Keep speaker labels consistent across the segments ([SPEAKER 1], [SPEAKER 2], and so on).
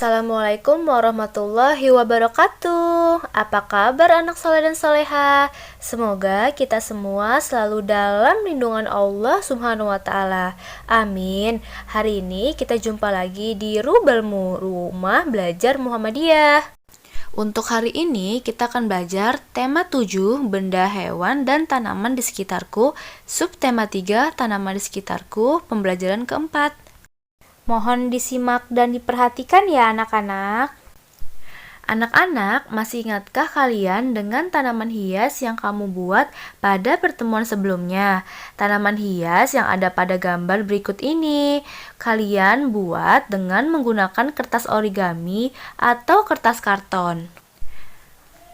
[SPEAKER 1] Assalamualaikum warahmatullahi wabarakatuh. Apa kabar anak soleh dan soleha? Semoga kita semua selalu dalam lindungan Allah Subhanahu wa Ta'ala. Amin. Hari ini kita jumpa lagi di Rubelmu, Rumah Belajar Muhammadiyah. Untuk hari ini kita akan belajar tema 7, benda, hewan, dan tanaman di sekitarku. Subtema 3, tanaman di sekitarku, pembelajaran keempat. Mohon disimak dan diperhatikan ya anak-anak. Anak-anak, masih ingatkah kalian dengan tanaman hias yang kamu buat pada pertemuan sebelumnya? Tanaman hias yang ada pada gambar berikut ini. Kalian buat dengan menggunakan kertas origami atau kertas karton.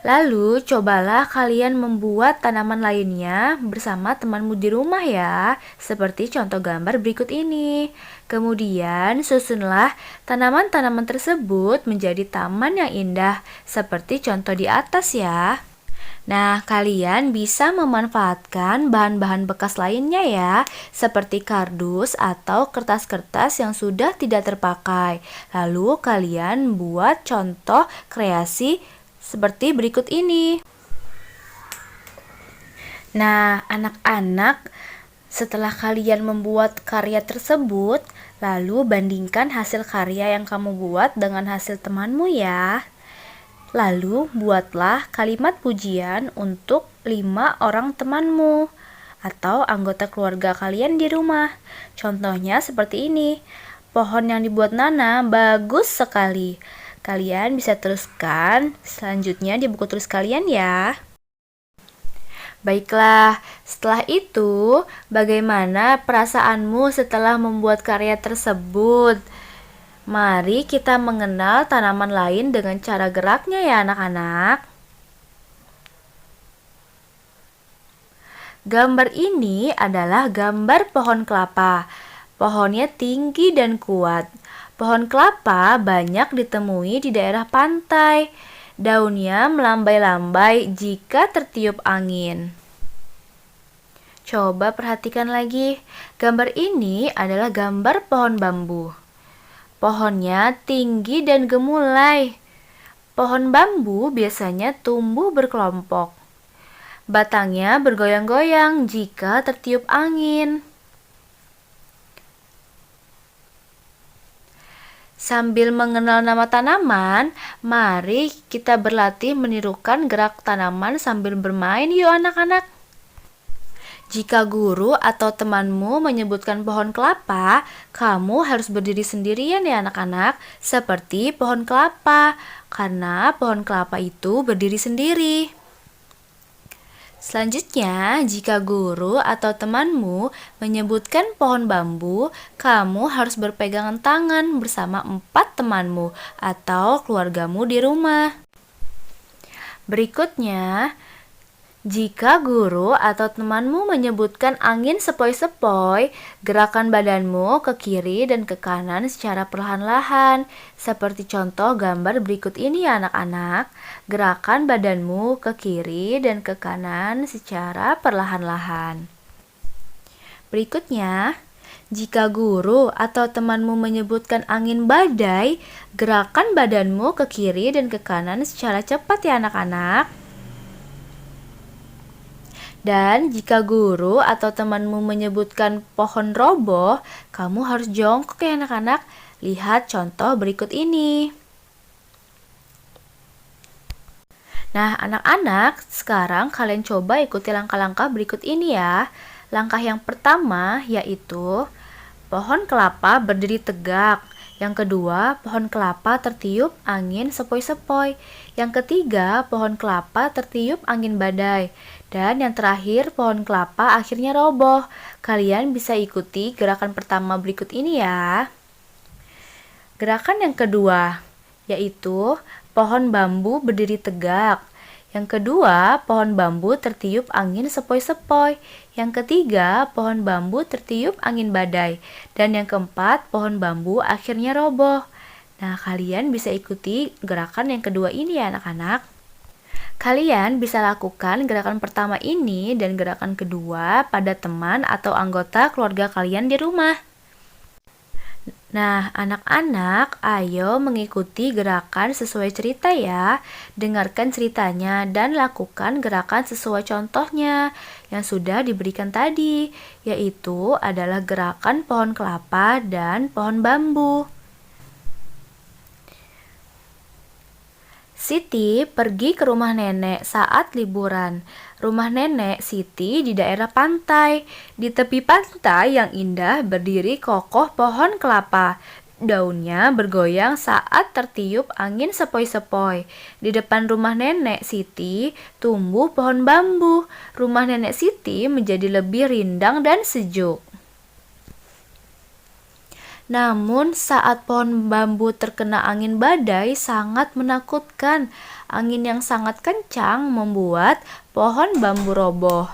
[SPEAKER 1] Lalu, cobalah kalian membuat tanaman lainnya bersama temanmu di rumah ya, seperti contoh gambar berikut ini. Kemudian, susunlah tanaman-tanaman tersebut menjadi taman yang indah, seperti contoh di atas ya. Nah, kalian bisa memanfaatkan bahan-bahan bekas lainnya ya, seperti kardus atau kertas-kertas yang sudah tidak terpakai. Lalu, kalian buat contoh kreasi seperti berikut ini. Nah, anak-anak, setelah kalian membuat karya tersebut, lalu bandingkan hasil karya yang kamu buat dengan hasil temanmu ya. Lalu, buatlah kalimat pujian untuk 5 orang temanmu atau anggota keluarga kalian di rumah. Contohnya seperti ini. Pohon yang dibuat Nana bagus sekali. Kalian bisa teruskan selanjutnya di buku tulis kalian ya. Baiklah, setelah itu bagaimana perasaanmu setelah membuat karya tersebut? Mari kita mengenal tanaman lain dengan cara geraknya ya anak-anak. Gambar ini adalah gambar pohon kelapa. Pohonnya tinggi dan kuat. Pohon kelapa banyak ditemui di daerah pantai. Daunnya melambai-lambai jika tertiup angin. Coba perhatikan lagi. Gambar ini adalah gambar pohon bambu. Pohonnya tinggi dan gemulai. Pohon bambu biasanya tumbuh berkelompok. Batangnya bergoyang-goyang jika tertiup angin. Sambil mengenal nama tanaman, mari kita berlatih menirukan gerak tanaman sambil bermain yuk anak-anak. Jika guru atau temanmu menyebutkan pohon kelapa, kamu harus berdiri sendirian ya anak-anak, seperti pohon kelapa, karena pohon kelapa itu berdiri sendiri. Selanjutnya, jika guru atau temanmu menyebutkan pohon bambu, kamu harus berpegangan tangan bersama 4 temanmu atau keluargamu di rumah. Berikutnya, jika guru atau temanmu menyebutkan angin sepoi-sepoi, gerakan badanmu ke kiri dan ke kanan secara perlahan-lahan. Seperti contoh gambar berikut ini ya anak-anak. Gerakan badanmu ke kiri dan ke kanan secara perlahan-lahan. Berikutnya, jika guru atau temanmu menyebutkan angin badai, gerakan badanmu ke kiri dan ke kanan secara cepat ya anak-anak. Dan jika guru atau temanmu menyebutkan pohon roboh, kamu harus jongkok ya anak-anak. Lihat contoh berikut ini. Nah, anak-anak, sekarang kalian coba ikuti langkah-langkah berikut ini ya. Langkah yang pertama yaitu pohon kelapa berdiri tegak. Yang kedua, pohon kelapa tertiup angin sepoi-sepoi. Yang ketiga, pohon kelapa tertiup angin badai. Dan yang terakhir, pohon kelapa akhirnya roboh. Kalian bisa ikuti gerakan pertama berikut ini ya. Gerakan yang kedua, yaitu pohon bambu berdiri tegak. Yang kedua, pohon bambu tertiup angin sepoi-sepoi. Yang ketiga, pohon bambu tertiup angin badai. Dan yang keempat, pohon bambu akhirnya roboh. Nah, kalian bisa ikuti gerakan yang kedua ini ya anak-anak. Kalian bisa lakukan gerakan pertama ini dan gerakan kedua pada teman atau anggota keluarga kalian di rumah. Nah, anak-anak, ayo mengikuti gerakan sesuai cerita ya. Dengarkan ceritanya dan lakukan gerakan sesuai contohnya yang sudah diberikan tadi, yaitu adalah gerakan pohon kelapa dan pohon bambu. Siti pergi ke rumah nenek saat liburan. Rumah nenek Siti di daerah pantai. Di tepi pantai yang indah berdiri kokoh pohon kelapa. Daunnya bergoyang saat tertiup angin sepoi-sepoi. Di depan rumah nenek Siti tumbuh pohon bambu. Rumah nenek Siti menjadi lebih rindang dan sejuk. Namun saat pohon bambu terkena angin badai sangat menakutkan. Angin yang sangat kencang membuat pohon bambu roboh.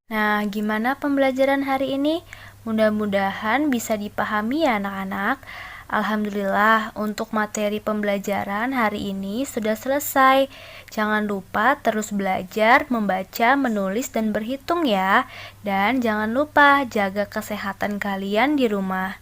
[SPEAKER 1] Nah, gimana pembelajaran hari ini? Mudah-mudahan bisa dipahami ya anak-anak. Alhamdulillah untuk materi pembelajaran hari ini sudah selesai. Jangan lupa terus belajar, membaca, menulis, dan berhitung ya. Dan jangan lupa jaga kesehatan kalian di rumah.